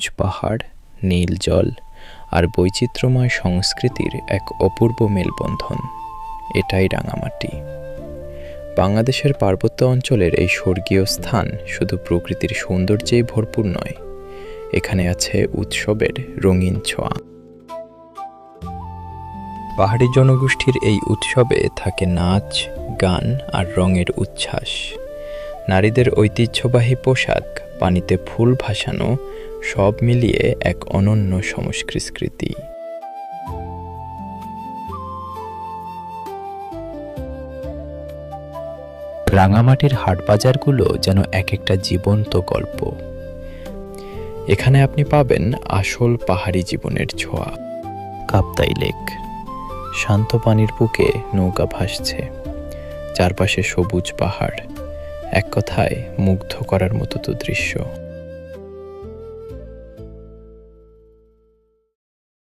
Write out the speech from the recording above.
সবুজ পাহাড়, নীল জল আর বৈচিত্র্যময় সংস্কৃতির এক অপূর্ব মেলবন্ধন। এটাই রাঙামাটি। বাংলাদেশের পার্বত্য অঞ্চলের এই স্বর্গীয় স্থান শুধু প্রকৃতির সৌন্দর্যেই ভরপুর নয়, এখানে আছে উৎসবের রঙিন ছোঁয়া। পাহাড়ি জনগোষ্ঠীর এই উৎসবে থাকে নাচ, গান আর রঙের উচ্ছ্বাস। নারীদের ঐতিহ্যবাহী পোশাক, পানিতে ফুল ভাসানো, সব মিলিয়ে এক অনন্য সংস্কৃতি। রাঙামাটির হাটবাজারগুলো যেন এক একটা জীবন্ত গল্প। এখানে আপনি পাবেন আসল পাহাড়ি জীবনের ছোঁয়া। কাপ্তাই লেক, শান্ত পানির বুকে নৌকা ভাসছে, চারপাশে সবুজ পাহাড়, এক কথায় মুগ্ধ করার মতো তো দৃশ্য।